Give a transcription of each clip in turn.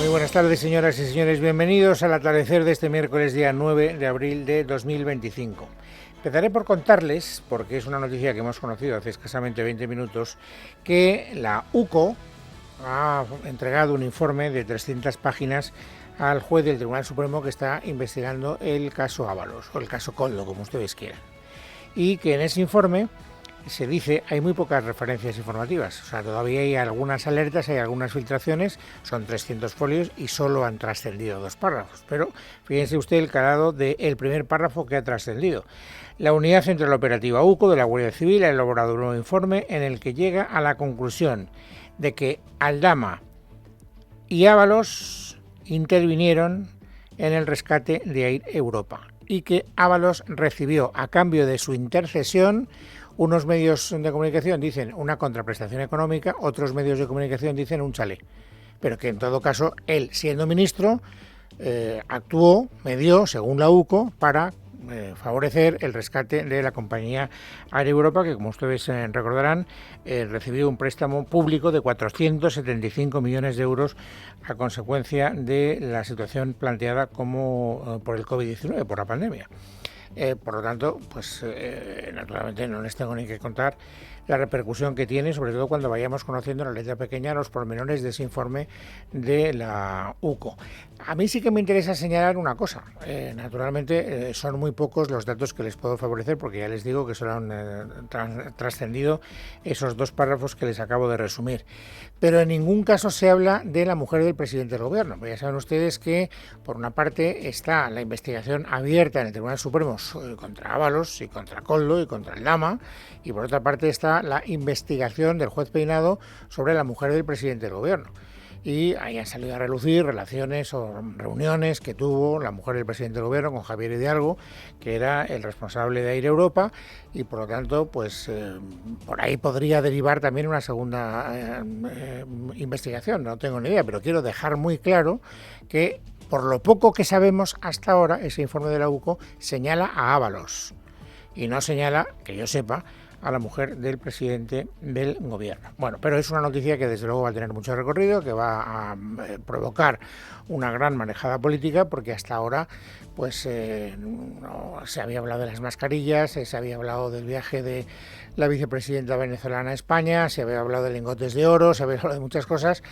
Muy buenas tardes, señoras y señores. Bienvenidos al atardecer de este miércoles, día 9 de abril de 2025. Empezaré por contarles, porque es una noticia que hemos conocido hace escasamente 20 minutos, que la UCO ha entregado un informe de 300 páginas al juez del Tribunal Supremo que está investigando el caso Ábalos, o el caso Koldo, como ustedes quieran. Y que en ese informe se dice, hay muy pocas referencias informativas, o sea, todavía hay algunas alertas, hay algunas filtraciones, son 300 folios y solo han trascendido 2 párrafos, pero fíjense usted el calado del primer párrafo que ha trascendido. La Unidad Central Operativa UCO de la Guardia Civil ha elaborado un nuevo informe en el que llega a la conclusión de que Aldama y Ábalos intervinieron en el rescate de Air Europa y que Ábalos recibió a cambio de su intercesión. Unos medios de comunicación dicen una contraprestación económica, otros medios de comunicación dicen un chalet. Pero que en todo caso, él, siendo ministro, medió, según la UCO, para favorecer el rescate de la compañía Air Europa, que como ustedes recordarán, recibió un préstamo público de 475 millones de euros a consecuencia de la situación planteada como por el COVID-19, por la pandemia. Por lo tanto, pues naturalmente no les tengo ni que contar la repercusión que tiene, sobre todo cuando vayamos conociendo en la letra pequeña los pormenores de ese informe de la UCO. A mí sí que me interesa señalar una cosa. Naturalmente son muy pocos los datos que les puedo favorecer, porque ya les digo que solo han trascendido esos 2 párrafos que les acabo de resumir. Pero en ningún caso se habla de la mujer del presidente del gobierno. Ya saben ustedes que, por una parte, está la investigación abierta en el Tribunal Supremo contra Ábalos y contra Koldo y contra Aldama, y por otra parte está la investigación del juez Peinado sobre la mujer del presidente del gobierno. Y ahí han salido a relucir relaciones o reuniones que tuvo la mujer del presidente del gobierno con Javier Hidalgo, que era el responsable de Air Europa, y por lo tanto, pues por ahí podría derivar también una segunda investigación, no tengo ni idea, pero quiero dejar muy claro que por lo poco que sabemos hasta ahora, ese informe de la UCO señala a Ábalos y no señala, que yo sepa, a la mujer del presidente del gobierno. Bueno, pero es una noticia que desde luego va a tener mucho recorrido, que va a provocar una gran manejada política, porque hasta ahora pues no se había hablado de las mascarillas, se había hablado del viaje de la vicepresidenta venezolana a España, se había hablado de lingotes de oro, se había hablado de muchas cosas,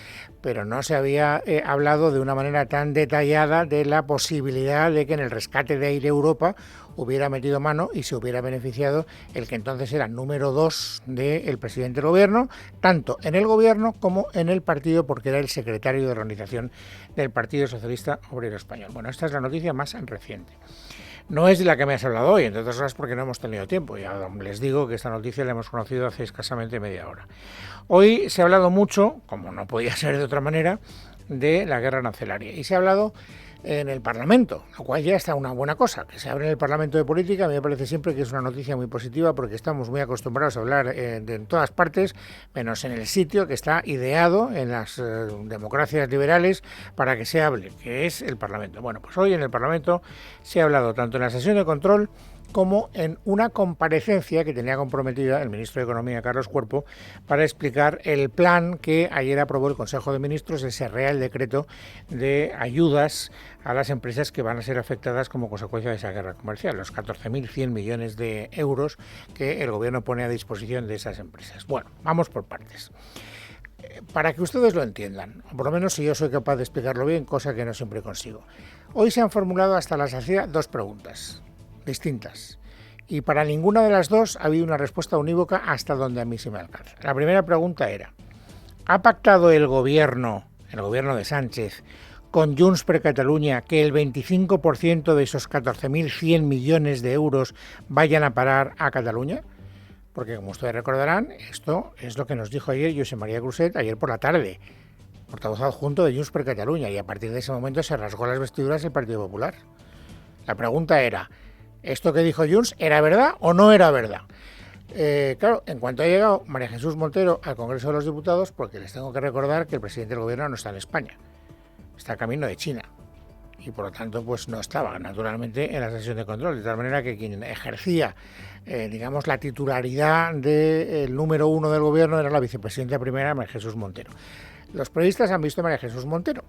pero no se había hablado de una manera tan detallada de la posibilidad de que en el rescate de Air Europa hubiera metido mano y se hubiera beneficiado el que entonces era número 2 del presidente del gobierno, tanto en el gobierno como en el partido, porque era el secretario de organización del Partido Socialista Obrero Español. Bueno, esta es la noticia más reciente. No es de la que me has hablado hoy, entre otras cosas porque no hemos tenido tiempo. Ya les digo que esta noticia la hemos conocido hace escasamente media hora. Hoy se ha hablado mucho, como no podía ser de otra manera, de la guerra arancelaria. Y se ha hablado en el Parlamento, lo cual ya está una buena cosa. Que se abre en el Parlamento de política, a mí me parece siempre que es una noticia muy positiva, porque estamos muy acostumbrados a hablar en todas partes, menos en el sitio que está ideado en las democracias liberales para que se hable, que es el Parlamento. Bueno, pues hoy en el Parlamento se ha hablado tanto en la sesión de control como en una comparecencia que tenía comprometida el ministro de Economía, Carlos Cuerpo, para explicar el plan que ayer aprobó el Consejo de Ministros, ese Real Decreto de ayudas a las empresas que van a ser afectadas como consecuencia de esa guerra comercial, los 14.100 millones de euros que el Gobierno pone a disposición de esas empresas. Bueno, vamos por partes. Para que ustedes lo entiendan, o por lo menos si yo soy capaz de explicarlo bien, cosa que no siempre consigo. Hoy se han formulado hasta la saciedad 2 preguntas distintas, y para ninguna de las 2 ha habido una respuesta unívoca hasta donde a mí se me alcanza. La primera pregunta era: ¿ha pactado el gobierno de Sánchez, con Junts per Catalunya, que el 25% de esos 14.100 millones de euros vayan a parar a Cataluña? Porque, como ustedes recordarán, esto es lo que nos dijo ayer Josep María Cruzet, ayer por la tarde, portavoz adjunto de Junts per Catalunya, y a partir de ese momento se rasgó las vestiduras el Partido Popular. La pregunta era: ¿esto que dijo Junts era verdad o no era verdad? Claro, en cuanto ha llegado María Jesús Montero al Congreso de los Diputados, porque les tengo que recordar que el presidente del gobierno no está en España, está camino de China, y por lo tanto pues no estaba naturalmente en la sesión de control, de tal manera que quien ejercía digamos la titularidad del número 1 del gobierno era la vicepresidenta primera, María Jesús Montero. Los periodistas han visto a María Jesús Montero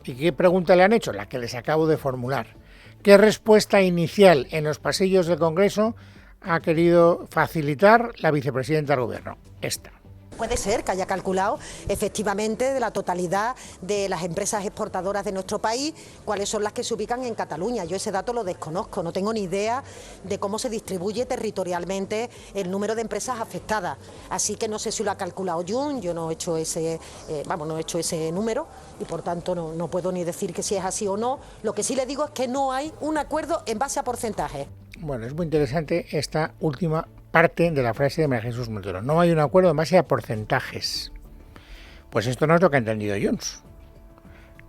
¿Y qué pregunta le han hecho? La que les acabo de formular. ¿Qué respuesta inicial en los pasillos del Congreso ha querido facilitar la vicepresidenta del Gobierno? Esta. Puede ser que haya calculado efectivamente de la totalidad de las empresas exportadoras de nuestro país, cuáles son las que se ubican en Cataluña. Yo ese dato lo desconozco, no tengo ni idea de cómo se distribuye territorialmente el número de empresas afectadas. Así que no sé si lo ha calculado Junts, yo no he hecho ese, no he hecho ese número y por tanto no puedo ni decir que si es así o no. Lo que sí le digo es que no hay un acuerdo en base a porcentajes. Bueno, es muy interesante esta última parte de la frase de María Jesús Montero. No hay un acuerdo en base a porcentajes. Pues esto no es lo que ha entendido Junts.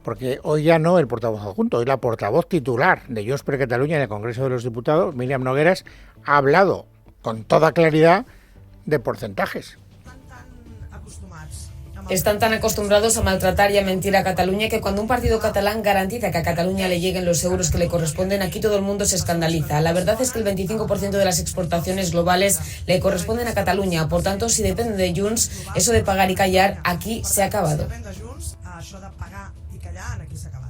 Porque hoy ya no el portavoz adjunto, hoy la portavoz titular de Junts per Catalunya en el Congreso de los Diputados, Míriam Nogueras, ha hablado con toda claridad de porcentajes. Están tan acostumbrados a maltratar y a mentir a Cataluña que cuando un partido catalán garantiza que a Cataluña le lleguen los euros que le corresponden, aquí todo el mundo se escandaliza. La verdad es que el 25% de las exportaciones globales le corresponden a Cataluña. Por tanto, si depende de Junts, eso de pagar y callar aquí se ha acabado.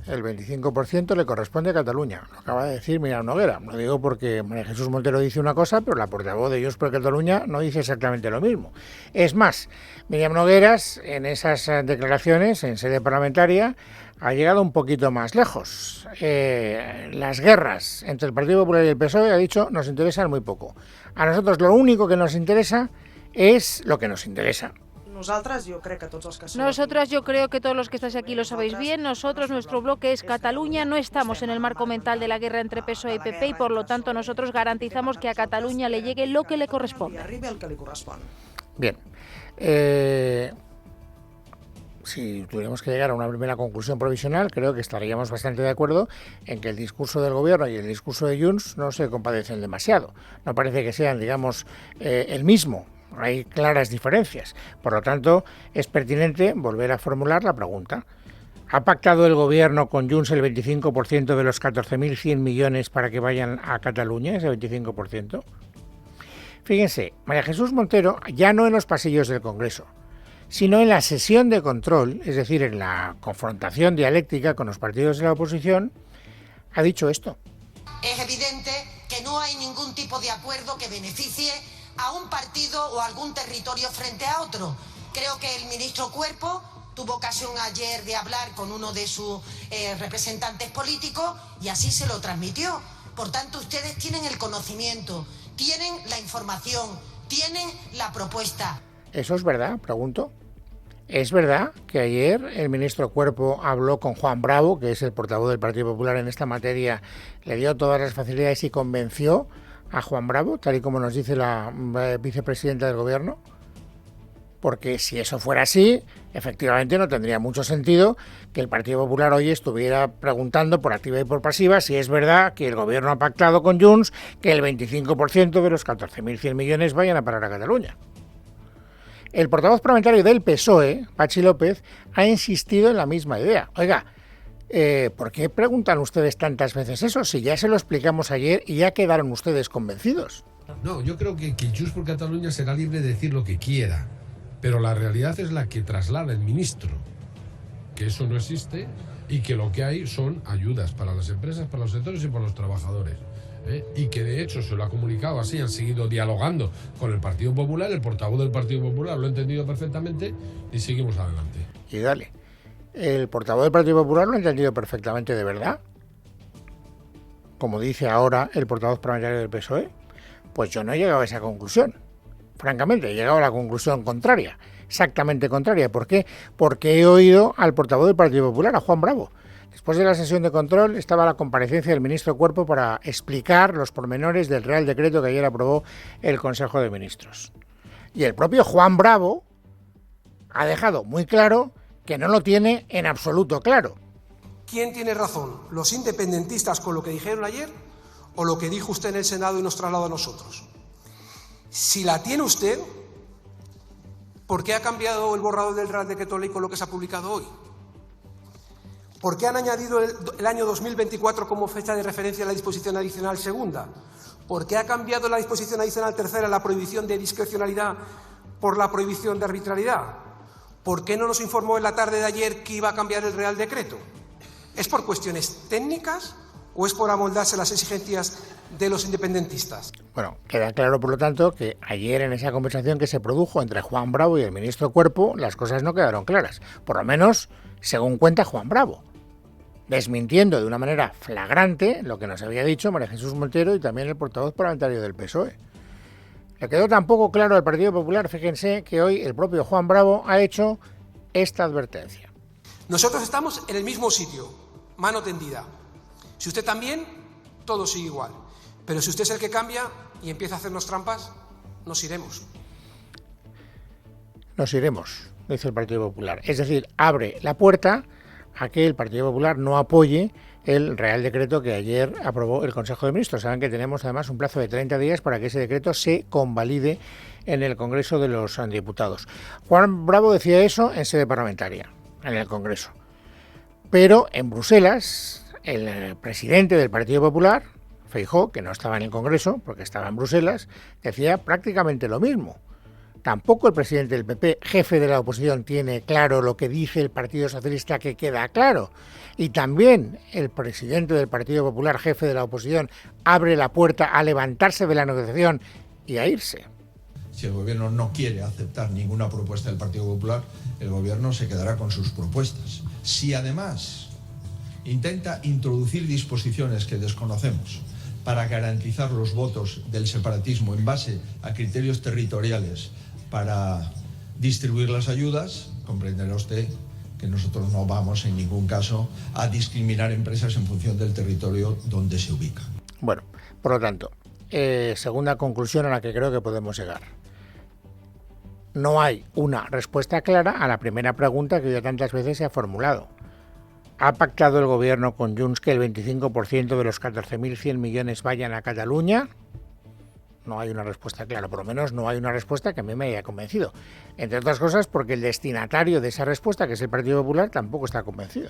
El 25% le corresponde a Cataluña, lo acaba de decir Míriam Nogueras. Lo digo porque María Jesús Montero dice una cosa, pero la portavoz de Junts per Catalunya no dice exactamente lo mismo. Es más, Míriam Nogueras, en esas declaraciones en sede parlamentaria, ha llegado un poquito más lejos. Las guerras entre el Partido Popular y el PSOE, ha dicho, nos interesan muy poco. A nosotros lo único que nos interesa es lo que nos interesa. Nosotras, yo creo que todos los que estáis aquí lo sabéis bien. Nosotros, nuestro bloque es Cataluña. No estamos en el marco mental de la guerra entre PSOE y PP y por lo tanto nosotros garantizamos que a Cataluña le llegue lo que le corresponde. Bien. Si tuviéramos que llegar a una primera conclusión provisional, creo que estaríamos bastante de acuerdo en que el discurso del Gobierno y el discurso de Junts no se compadecen demasiado. No parece que sean, digamos, el mismo. Hay claras diferencias. Por lo tanto, es pertinente volver a formular la pregunta. ¿Ha pactado el Gobierno con Junts el 25% de los 14.100 millones para que vayan a Cataluña, ese 25%? Fíjense, María Jesús Montero, ya no en los pasillos del Congreso, sino en la sesión de control, es decir, en la confrontación dialéctica con los partidos de la oposición, ha dicho esto. Es evidente que no hay ningún tipo de acuerdo que beneficie a un partido o a algún territorio frente a otro. Creo que el ministro Cuerpo tuvo ocasión ayer de hablar con uno de sus representantes políticos y así se lo transmitió. Por tanto, ustedes tienen el conocimiento, tienen la información, tienen la propuesta. ¿Eso es verdad? Pregunto. ¿Es verdad que ayer el ministro Cuerpo habló con Juan Bravo, que es el portavoz del Partido Popular en esta materia, le dio todas las facilidades y convenció a Juan Bravo, tal y como nos dice la vicepresidenta del Gobierno? Porque si eso fuera así, efectivamente no tendría mucho sentido que el Partido Popular hoy estuviera preguntando por activa y por pasiva si es verdad que el Gobierno ha pactado con Junts que el 25% de los 14.100 millones vayan a parar a Cataluña. El portavoz parlamentario del PSOE, Patxi López, ha insistido en la misma idea. Oiga, ¿por qué preguntan ustedes tantas veces eso? Si ya se lo explicamos ayer y ya quedaron ustedes convencidos. No, yo creo que Junts per Catalunya será libre de decir lo que quiera, pero la realidad es la que traslada el ministro, que eso no existe y que lo que hay son ayudas para las empresas, para los sectores y para los trabajadores. Y que de hecho se lo ha comunicado así, han seguido dialogando con el Partido Popular, el portavoz del Partido Popular lo ha entendido perfectamente y seguimos adelante. Y dale. ¿El portavoz del Partido Popular lo ha entendido perfectamente de verdad? Como dice ahora el portavoz parlamentario del PSOE, pues yo no he llegado a esa conclusión. Francamente, he llegado a la conclusión contraria, exactamente contraria. ¿Por qué? Porque he oído al portavoz del Partido Popular, a Juan Bravo. Después de la sesión de control estaba la comparecencia del ministro Cuerpo para explicar los pormenores del Real Decreto que ayer aprobó el Consejo de Ministros. Y el propio Juan Bravo ha dejado muy claro que no lo tiene en absoluto claro. ¿Quién tiene razón? ¿Los independentistas con lo que dijeron ayer o lo que dijo usted en el Senado y nos trasladó a nosotros? Si la tiene usted, ¿por qué ha cambiado el borrador del Real Decreto Ley con lo que se ha publicado hoy? ¿Por qué han añadido el año 2024 como fecha de referencia a la disposición adicional segunda? ¿Por qué ha cambiado la disposición adicional tercera la prohibición de discrecionalidad por la prohibición de arbitrariedad? ¿Por qué no nos informó en la tarde de ayer que iba a cambiar el Real Decreto? ¿Es por cuestiones técnicas o es por amoldarse a las exigencias de los independentistas? Bueno, queda claro, por lo tanto, que ayer en esa conversación que se produjo entre Juan Bravo y el ministro Cuerpo, las cosas no quedaron claras. Por lo menos, según cuenta Juan Bravo, desmintiendo de una manera flagrante lo que nos había dicho María Jesús Montero y también el portavoz parlamentario del PSOE. Le quedó tampoco claro al Partido Popular, fíjense, que hoy el propio Juan Bravo ha hecho esta advertencia. Nosotros estamos en el mismo sitio, mano tendida. Si usted también, todo sigue igual. Pero si usted es el que cambia y empieza a hacernos trampas, nos iremos. Nos iremos, dice el Partido Popular. Es decir, abre la puerta a que el Partido Popular no apoye el Real Decreto que ayer aprobó el Consejo de Ministros. Saben que tenemos además un plazo de 30 días para que ese decreto se convalide en el Congreso de los Diputados. Juan Bravo decía eso en sede parlamentaria, en el Congreso. Pero en Bruselas, el presidente del Partido Popular, Feijóo, que no estaba en el Congreso porque estaba en Bruselas, decía prácticamente lo mismo. Tampoco el presidente del PP, jefe de la oposición, tiene claro lo que dice el Partido Socialista, que queda claro. Y también el presidente del Partido Popular, jefe de la oposición, abre la puerta a levantarse de la negociación y a irse. Si el Gobierno no quiere aceptar ninguna propuesta del Partido Popular, el Gobierno se quedará con sus propuestas. Si además intenta introducir disposiciones que desconocemos para garantizar los votos del separatismo en base a criterios territoriales para distribuir las ayudas, comprenderá usted que nosotros no vamos en ningún caso a discriminar empresas en función del territorio donde se ubican. Bueno, por lo tanto, segunda conclusión a la que creo que podemos llegar. No hay una respuesta clara a la primera pregunta que ya tantas veces se ha formulado. ¿Ha pactado el Gobierno con Junts que el 25% de los 14.100 millones vayan a Cataluña? No hay una respuesta clara, por lo menos no hay una respuesta que a mí me haya convencido. Entre otras cosas porque el destinatario de esa respuesta, que es el Partido Popular, tampoco está convencido.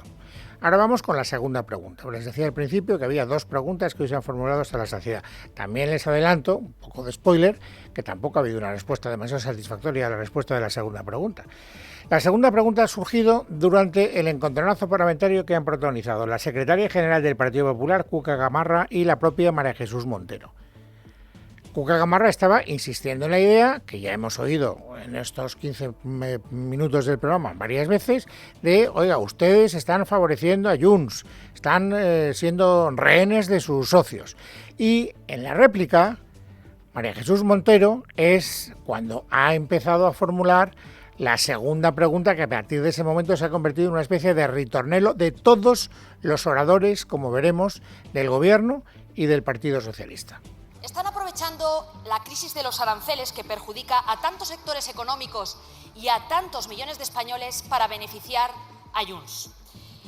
Ahora vamos con la segunda pregunta. Les decía al principio que había dos preguntas que hoy se han formulado hasta la saciedad. También les adelanto, un poco de spoiler, que tampoco ha habido una respuesta demasiado satisfactoria a la respuesta de la segunda pregunta. La segunda pregunta ha surgido durante el encontronazo parlamentario que han protagonizado la secretaria general del Partido Popular, Cuca Gamarra, y la propia María Jesús Montero. Cuca Gamarra estaba insistiendo en la idea, que ya hemos oído en estos 15 minutos del programa varias veces, de, oiga, ustedes están favoreciendo a Junts, están siendo rehenes de sus socios. Y en la réplica, María Jesús Montero es cuando ha empezado a formular la segunda pregunta, que a partir de ese momento se ha convertido en una especie de ritornelo de todos los oradores, como veremos, del Gobierno y del Partido Socialista. Están aprovechando la crisis de los aranceles que perjudica a tantos sectores económicos y a tantos millones de españoles para beneficiar a Junts.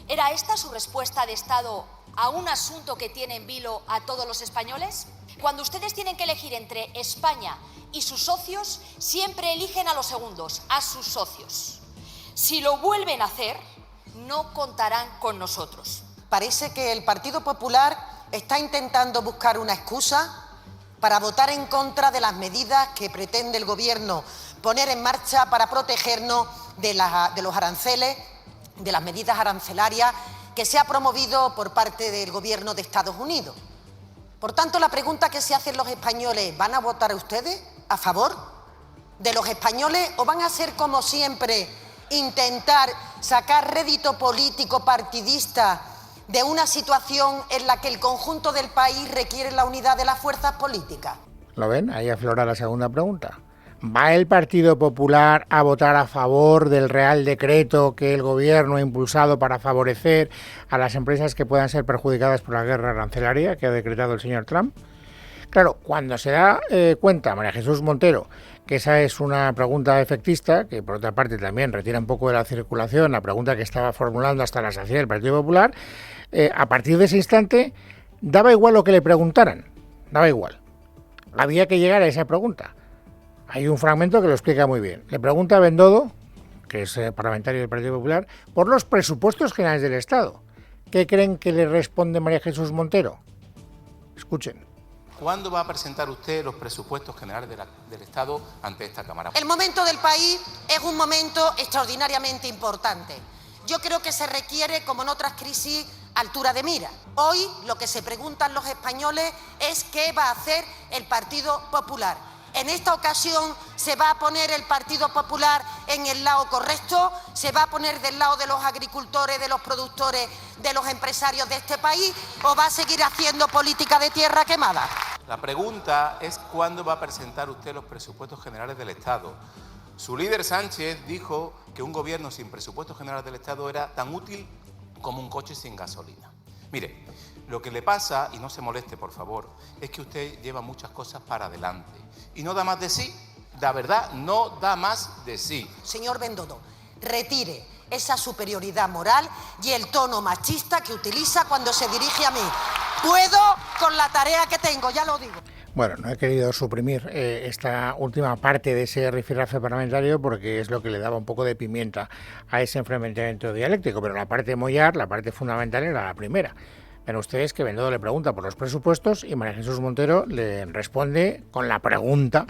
¿Era esta su respuesta de Estado a un asunto que tiene en vilo a todos los españoles? Cuando ustedes tienen que elegir entre España y sus socios, siempre eligen a los segundos, a sus socios. Si lo vuelven a hacer, no contarán con nosotros. Parece que el Partido Popular está intentando buscar una excusa para votar en contra de las medidas que pretende el Gobierno poner en marcha para protegernos de los aranceles, de las medidas arancelarias que se ha promovido por parte del Gobierno de Estados Unidos. Por tanto, la pregunta que se hacen los españoles, ¿van a votar ustedes a favor de los españoles o van a ser, como siempre, intentar sacar rédito político partidista de una situación en la que el conjunto del país requiere la unidad de las fuerzas políticas? ¿Lo ven? Ahí aflora la segunda pregunta. ¿Va el Partido Popular a votar a favor del Real Decreto que el Gobierno ha impulsado para favorecer a las empresas que puedan ser perjudicadas por la guerra arancelaria que ha decretado el señor Trump? Claro, cuando se da cuenta María Jesús Montero que esa es una pregunta efectista, que por otra parte también retira un poco de la circulación la pregunta que estaba formulando hasta la saciedad del Partido Popular, a partir de ese instante daba igual lo que le preguntaran, daba igual. Había que llegar a esa pregunta. Hay un fragmento que lo explica muy bien. Le pregunta a Bendodo, que es parlamentario del Partido Popular, por los presupuestos generales del Estado. ¿Qué creen que le responde María Jesús Montero? Escuchen. ¿Cuándo va a presentar usted los presupuestos generales del Estado ante esta Cámara? El momento del país es un momento extraordinariamente importante. Yo creo que se requiere, como en otras crisis, altura de mira. Hoy lo que se preguntan los españoles es qué va a hacer el Partido Popular. En esta ocasión se va a poner el Partido Popular en el lado correcto, se va a poner del lado de los agricultores, de los productores, de los empresarios de este país, o va a seguir haciendo política de tierra quemada. La pregunta es cuándo va a presentar usted los presupuestos generales del Estado. Su líder Sánchez dijo que un gobierno sin presupuestos generales del Estado era tan útil como un coche sin gasolina. Mire, lo que le pasa, y no se moleste por favor, es que usted lleva muchas cosas para adelante y no da más de sí. La verdad, no da más de sí. Señor Bendodo, retire esa superioridad moral y el tono machista que utiliza cuando se dirige a mí. Puedo con la tarea que tengo, ya lo digo. Bueno, no he querido suprimir esta última parte de ese rifirrafe parlamentario porque es lo que le daba un poco de pimienta a ese enfrentamiento dialéctico, pero la parte mollar, la parte fundamental era la primera. Ven ustedes que Bendodo le pregunta por los presupuestos y María Jesús Montero le responde con la pregunta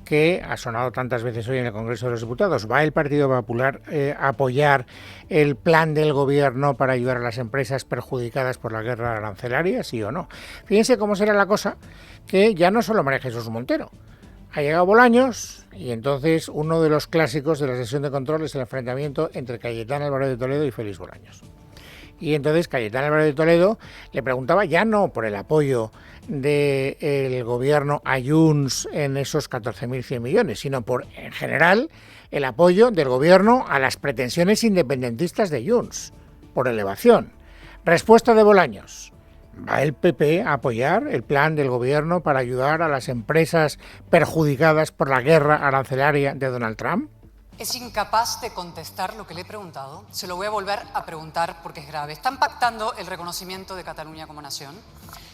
que ha sonado tantas veces hoy en el Congreso de los Diputados. ¿Va el Partido Popular a apoyar el plan del Gobierno para ayudar a las empresas perjudicadas por la guerra arancelaria, sí o no? Fíjense cómo será la cosa, que ya no solo María Jesús Montero. Ha llegado Bolaños y entonces uno de los clásicos de la sesión de control es el enfrentamiento entre Cayetán Álvarez de Toledo y Félix Bolaños. Y entonces Cayetán Álvarez de Toledo le preguntaba ya no por el apoyo del gobierno a Junts en esos 14.100 millones, sino por, en general, el apoyo del gobierno a las pretensiones independentistas de Junts, por elevación. Respuesta de Bolaños. ¿Va el PP a apoyar el plan del gobierno para ayudar a las empresas perjudicadas por la guerra arancelaria de Donald Trump? Es incapaz de contestar lo que le he preguntado. Se lo voy a volver a preguntar porque es grave. ¿Están pactando el reconocimiento de Cataluña como nación?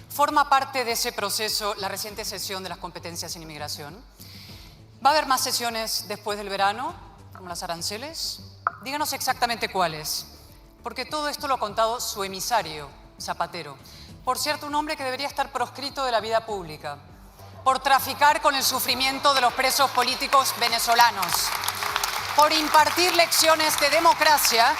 ¿Forma parte de ese proceso la reciente sesión de las competencias en inmigración? ¿Va a haber más sesiones después del verano, como las aranceles? Díganos exactamente cuáles, porque todo esto lo ha contado su emisario, Zapatero. Por cierto, un hombre que debería estar proscrito de la vida pública por traficar con el sufrimiento de los presos políticos venezolanos, por impartir lecciones de democracia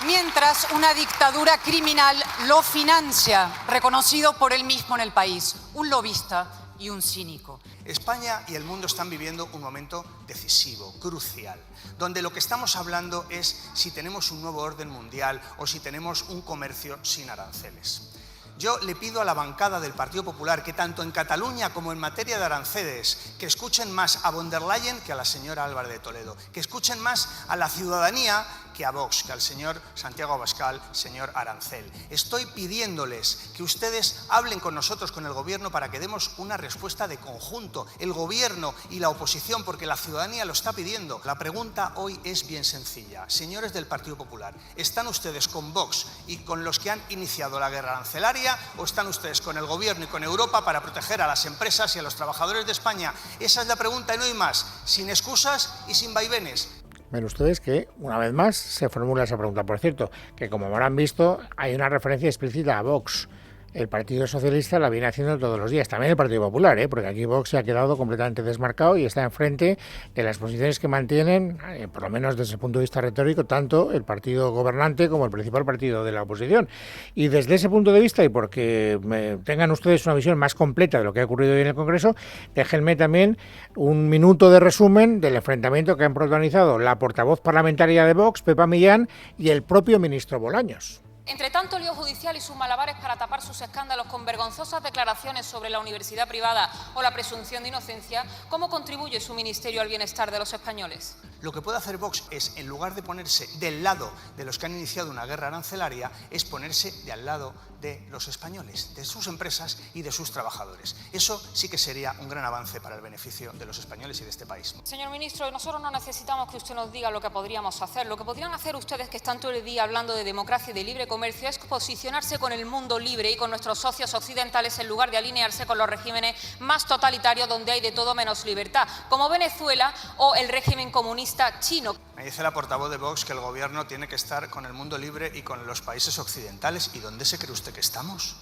mientras una dictadura criminal lo financia, reconocido por él mismo en el país, un lobista y un cínico. España y el mundo están viviendo un momento decisivo, crucial, donde lo que estamos hablando es si tenemos un nuevo orden mundial o si tenemos un comercio sin aranceles. Yo le pido a la bancada del Partido Popular que tanto en Cataluña como en materia de aranceles, que escuchen más a von der Leyen que a la señora Álvarez de Toledo, que escuchen más a la ciudadanía que a Vox, que al señor Santiago Abascal, señor Arancel. Estoy pidiéndoles que ustedes hablen con nosotros, con el Gobierno, para que demos una respuesta de conjunto, el Gobierno y la oposición, porque la ciudadanía lo está pidiendo. La pregunta hoy es bien sencilla. Señores del Partido Popular, ¿están ustedes con Vox y con los que han iniciado la guerra arancelaria o están ustedes con el Gobierno y con Europa para proteger a las empresas y a los trabajadores de España? Esa es la pregunta y no hay más, sin excusas y sin vaivenes. Ven ustedes que, una vez más, se formula esa pregunta. Por cierto, que como habrán visto, hay una referencia explícita a Vox. El Partido Socialista la viene haciendo todos los días, también el Partido Popular, porque aquí Vox se ha quedado completamente desmarcado y está enfrente de las posiciones que mantienen, por lo menos desde el punto de vista retórico, tanto el partido gobernante como el principal partido de la oposición. Y desde ese punto de vista, y porque tengan ustedes una visión más completa de lo que ha ocurrido hoy en el Congreso, déjenme también un minuto de resumen del enfrentamiento que han protagonizado la portavoz parlamentaria de Vox, Pepa Millán, y el propio ministro Bolaños. Entre tanto lío judicial y sus malabares para tapar sus escándalos con vergonzosas declaraciones sobre la universidad privada o la presunción de inocencia, ¿cómo contribuye su ministerio al bienestar de los españoles? Lo que puede hacer Vox es, en lugar de ponerse del lado de los que han iniciado una guerra arancelaria, es ponerse de al lado de los españoles, de sus empresas y de sus trabajadores. Eso sí que sería un gran avance para el beneficio de los españoles y de este país. Señor ministro, nosotros no necesitamos que usted nos diga lo que podríamos hacer. Lo que podrían hacer ustedes, que están todo el día hablando de democracia y de libre comercio, es posicionarse con el mundo libre y con nuestros socios occidentales en lugar de alinearse con los regímenes más totalitarios donde hay de todo menos libertad, como Venezuela o el régimen comunista chino. Me dice la portavoz de Vox que el Gobierno tiene que estar con el mundo libre y con los países occidentales. ¿Y dónde se cree usted que estamos?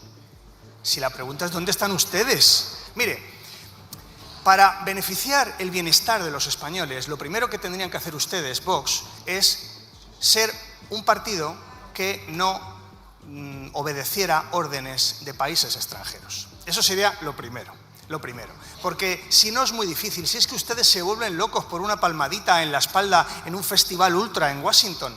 Si la pregunta es ¿dónde están ustedes? Mire, para beneficiar el bienestar de los españoles, lo primero que tendrían que hacer ustedes, Vox, es ser un partido que no obedeciera órdenes de países extranjeros. Eso sería lo primero. Porque si no es muy difícil, si es que ustedes se vuelven locos por una palmadita en la espalda en un festival ultra en Washington,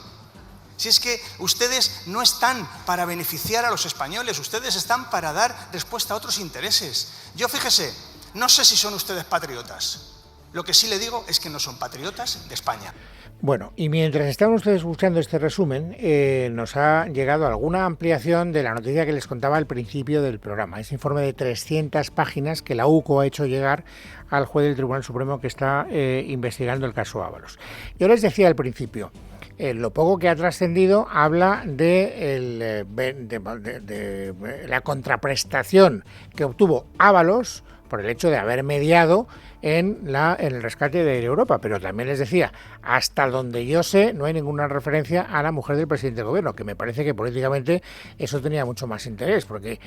si es que ustedes no están para beneficiar a los españoles, ustedes están para dar respuesta a otros intereses. Yo, fíjese, no sé si son ustedes patriotas. Lo que sí le digo es que no son patriotas de España. Bueno, y mientras estaban ustedes escuchando este resumen, nos ha llegado alguna ampliación de la noticia que les contaba al principio del programa. Ese informe de 300 páginas que la UCO ha hecho llegar al juez del Tribunal Supremo que está investigando el caso Ábalos. Yo les decía al principio, lo poco que ha trascendido habla de la contraprestación que obtuvo Ábalos por el hecho de haber mediado en el rescate de Europa, pero también les decía, hasta donde yo sé, no hay ninguna referencia a la mujer del presidente del gobierno, que me parece que políticamente eso tenía mucho más interés, porque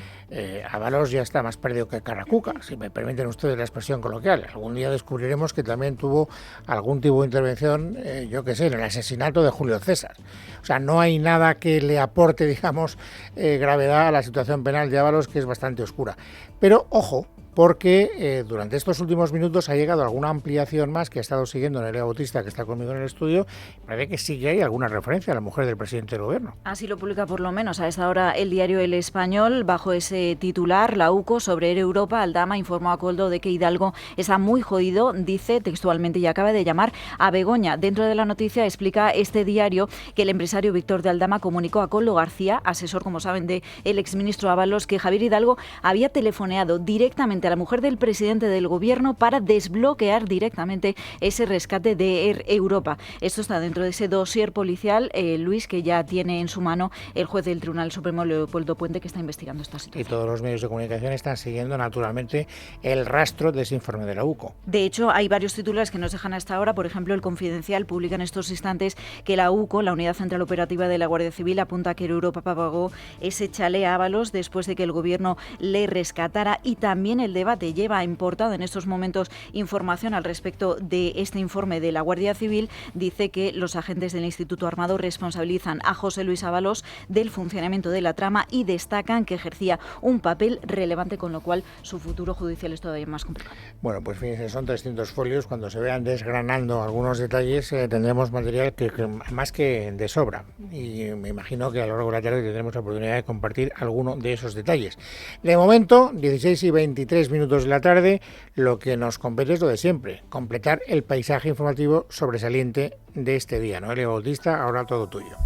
Ábalos ya está más perdido que Carracuca, si me permiten ustedes la expresión coloquial. Algún día descubriremos que también tuvo algún tipo de intervención, yo qué sé, en el asesinato de Julio César. O sea, no hay nada que le aporte, digamos, gravedad a la situación penal de Ábalos, que es bastante oscura. Pero, ojo, porque durante estos últimos minutos ha llegado alguna ampliación más que ha estado siguiendo Nerea Bautista, que está conmigo en el estudio. Parece que sí que hay alguna referencia a la mujer del presidente del gobierno. Así lo publica por lo menos a esta hora el diario El Español. Bajo ese titular, la UCO sobre Air Europa, Aldama informó a Koldo de que Hidalgo está muy jodido, dice textualmente, y acaba de llamar a Begoña. Dentro de la noticia explica este diario que el empresario Víctor de Aldama comunicó a Koldo García, asesor, como saben, del exministro Ábalos, que Javier Hidalgo había telefoneado directamente a la mujer del presidente del gobierno para desbloquear directamente ese rescate de Air Europa. Esto está dentro de ese dossier policial, Luis, que ya tiene en su mano el juez del Tribunal Supremo, Leopoldo Puente, que está investigando esta situación. Y todos los medios de comunicación están siguiendo naturalmente el rastro de ese informe de la UCO. De hecho, hay varios titulares que nos dejan hasta ahora. Por ejemplo, El Confidencial publica en estos instantes que la UCO, la Unidad Central Operativa de la Guardia Civil, apunta que Air Europa pagó ese chalé a Ábalos después de que el gobierno le rescatara, y también el debate lleva importada en estos momentos información al respecto de este informe de la Guardia Civil. Dice que los agentes del Instituto Armado responsabilizan a José Luis Ábalos del funcionamiento de la trama y destacan que ejercía un papel relevante, con lo cual su futuro judicial es todavía más complicado. Bueno, pues fíjense, son 300 folios. Cuando se vean desgranando algunos detalles tendremos material que más que de sobra, y me imagino que a lo largo de la tarde tendremos la oportunidad de compartir alguno de esos detalles. De momento, 16:23 de la tarde, lo que nos compete es lo de siempre, completar el paisaje informativo sobresaliente de este día. Noelia Bautista, ahora todo tuyo.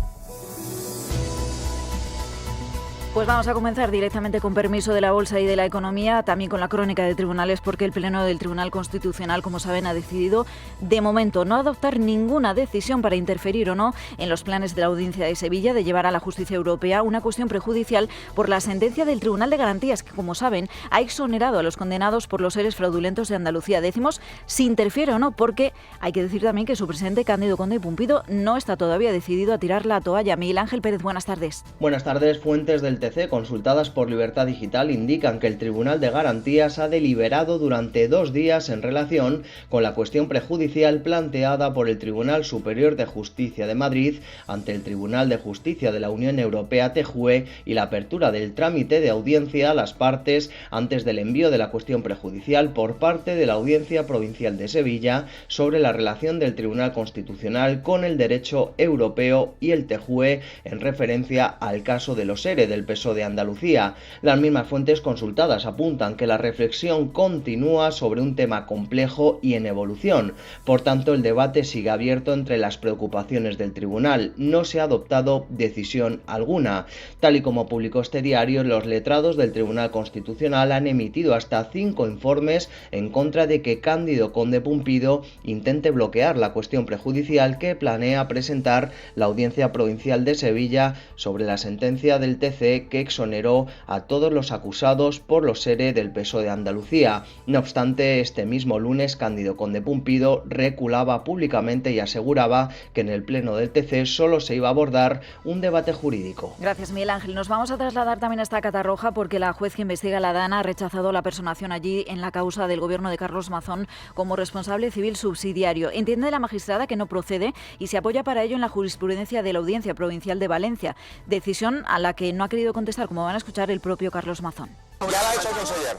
Pues vamos a comenzar directamente, con permiso de la Bolsa y de la Economía, también con la crónica de tribunales, porque el Pleno del Tribunal Constitucional, como saben, ha decidido de momento no adoptar ninguna decisión para interferir o no en los planes de la Audiencia de Sevilla de llevar a la justicia europea una cuestión prejudicial por la sentencia del Tribunal de Garantías, que, como saben, ha exonerado a los condenados por los seres fraudulentos de Andalucía. Decimos si interfiere o no, porque hay que decir también que su presidente, Cándido Conde y Pumpido, no está todavía decidido a tirar la toalla. Miguel Ángel Pérez, buenas tardes. Buenas tardes. Fuentes del consultadas por Libertad Digital indican que el Tribunal de Garantías ha deliberado durante 2 días en relación con la cuestión prejudicial planteada por el Tribunal Superior de Justicia de Madrid ante el Tribunal de Justicia de la Unión Europea, TJUE, y la apertura del trámite de audiencia a las partes antes del envío de la cuestión prejudicial por parte de la Audiencia Provincial de Sevilla sobre la relación del Tribunal Constitucional con el derecho europeo y el TJUE en referencia al caso de los ERE del PSOE de Andalucía. Las mismas fuentes consultadas apuntan que la reflexión continúa sobre un tema complejo y en evolución. Por tanto, el debate sigue abierto entre las preocupaciones del tribunal. No se ha adoptado decisión alguna. Tal y como publicó este diario, los letrados del Tribunal Constitucional han emitido hasta 5 informes en contra de que Cándido Conde Pumpido intente bloquear la cuestión prejudicial que planea presentar la Audiencia Provincial de Sevilla sobre la sentencia del TC que exoneró a todos los acusados por los ERE del PSOE de Andalucía. No obstante, este mismo lunes Cándido Conde Pumpido reculaba públicamente y aseguraba que en el pleno del TC solo se iba a abordar un debate jurídico. Gracias, Miguel Ángel. Nos vamos a trasladar también hasta Catarroja, porque la juez que investiga la DANA ha rechazado la personación allí en la causa del gobierno de Carlos Mazón como responsable civil subsidiario. Entiende la magistrada que no procede y se apoya para ello en la jurisprudencia de la Audiencia Provincial de Valencia, decisión a la que no ha querido querido contestar, como van a escuchar, el propio Carlos Mazón. Ya lo ha hecho el conseller.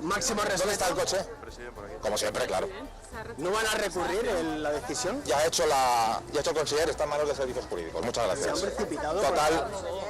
Máximo respeto. ¿Dónde está el coche? Como siempre, claro. ¿No van a recurrir la decisión? Ya ha hecho el conseller, está en manos de servicios jurídicos. Muchas gracias. Se han precipitado.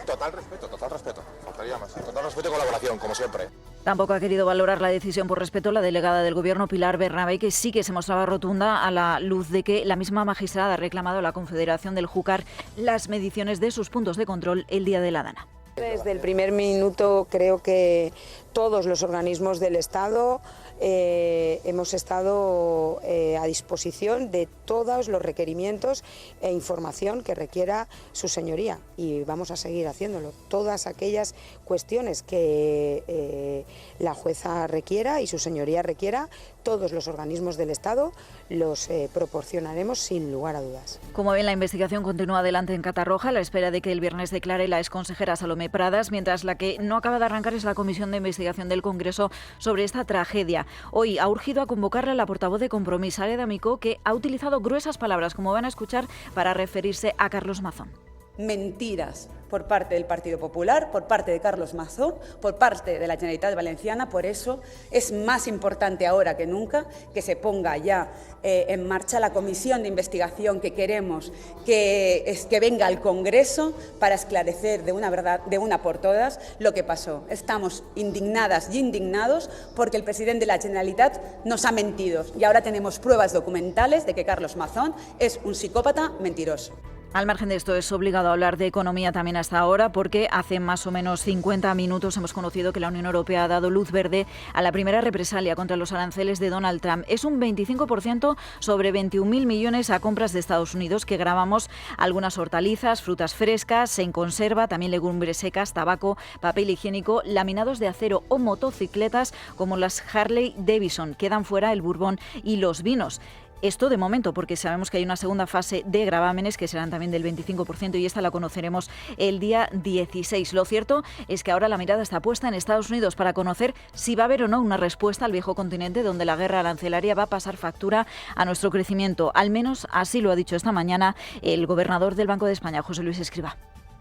Total respeto. Faltaría más. Total respeto y colaboración, como siempre. Tampoco ha querido valorar la decisión por respeto la delegada del Gobierno, Pilar Bernabé, que sí que se mostraba rotunda a la luz de que la misma magistrada ha reclamado a la Confederación del Júcar las mediciones de sus puntos de control el día de la Dana. Desde el primer minuto creo que todos los organismos del Estado hemos estado a disposición de todos los requerimientos e información que requiera su señoría, y vamos a seguir haciéndolo. Todas aquellas cuestiones que la jueza requiera y su señoría requiera, todos los organismos del Estado los proporcionaremos sin lugar a dudas. Como ven, la investigación continúa adelante en Catarroja a la espera de que el viernes declare la exconsejera Salomé Pradas, mientras la que no acaba de arrancar es la Comisión de Investigación del Congreso sobre esta tragedia. Hoy ha urgido a convocarla la portavoz de Compromís, Área D'Amico, que ha utilizado gruesas palabras, como van a escuchar, para referirse a Carlos Mazón. Mentiras por parte del Partido Popular, por parte de Carlos Mazón, por parte de la Generalitat Valenciana. Por eso es más importante ahora que nunca que se ponga ya en marcha la comisión de investigación que queremos que venga al Congreso para esclarecer de una por todas lo que pasó. Estamos indignadas y indignados porque el presidente de la Generalitat nos ha mentido, y ahora tenemos pruebas documentales de que Carlos Mazón es un psicópata mentiroso. Al margen de esto, es obligado a hablar de economía también hasta ahora, porque hace más o menos 50 minutos hemos conocido que la Unión Europea ha dado luz verde a la primera represalia contra los aranceles de Donald Trump. Es un 25% sobre 21.000 millones a compras de Estados Unidos, que gravamos algunas hortalizas, frutas frescas, en conserva, también legumbres secas, tabaco, papel higiénico, laminados de acero o motocicletas como las Harley Davidson. Quedan fuera el bourbon y los vinos. Esto de momento, porque sabemos que hay una segunda fase de gravámenes que serán también del 25%, y esta la conoceremos el día 16. Lo cierto es que ahora la mirada está puesta en Estados Unidos para conocer si va a haber o no una respuesta al viejo continente, donde la guerra arancelaria va a pasar factura a nuestro crecimiento. Al menos así lo ha dicho esta mañana el gobernador del Banco de España, José Luis Escrivá.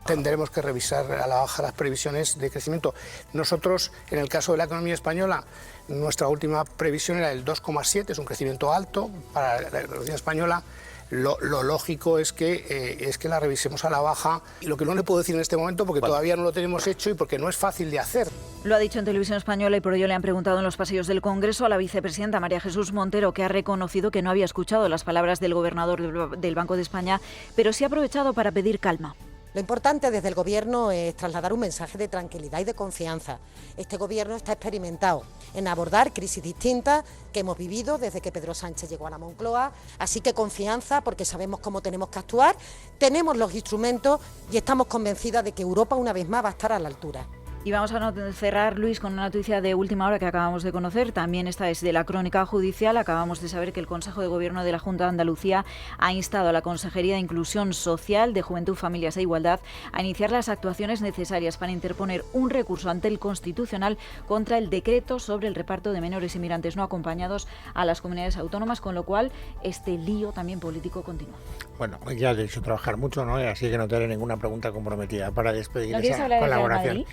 Tendremos que revisar a la baja las previsiones de crecimiento. Nosotros, en el caso de la economía española, nuestra última previsión era el 2,7, es un crecimiento alto para la economía española. Lo lógico es que la revisemos a la baja, y lo que no le puedo decir en este momento, porque todavía no lo tenemos hecho y porque no es fácil de hacer. Lo ha dicho en Televisión Española, y por ello le han preguntado en los pasillos del Congreso a la vicepresidenta María Jesús Montero, que ha reconocido que no había escuchado las palabras del gobernador del Banco de España, pero sí ha aprovechado para pedir calma. Lo importante desde el Gobierno es trasladar un mensaje de tranquilidad y de confianza. Este Gobierno está experimentado en abordar crisis distintas que hemos vivido desde que Pedro Sánchez llegó a la Moncloa, así que confianza, porque sabemos cómo tenemos que actuar, tenemos los instrumentos y estamos convencidas de que Europa una vez más va a estar a la altura. Y vamos a cerrar, Luis, con una noticia de última hora que acabamos de conocer. También esta es de la crónica judicial. Acabamos de saber que el Consejo de Gobierno de la Junta de Andalucía ha instado a la Consejería de Inclusión Social, de Juventud, Familias e Igualdad a iniciar las actuaciones necesarias para interponer un recurso ante el Constitucional contra el decreto sobre el reparto de menores inmigrantes no acompañados a las comunidades autónomas, con lo cual este lío también político continúa. Bueno, ya he hecho trabajar mucho, ¿no? Así que no te haré ninguna pregunta comprometida para despedir ¿No esa colaboración.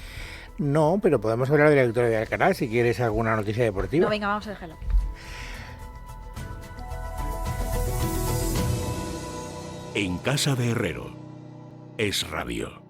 No, pero podemos hablar de la victoria de Alcaraz si quieres alguna noticia deportiva. No, venga, vamos a dejarlo. En casa de Herrero, Es Radio.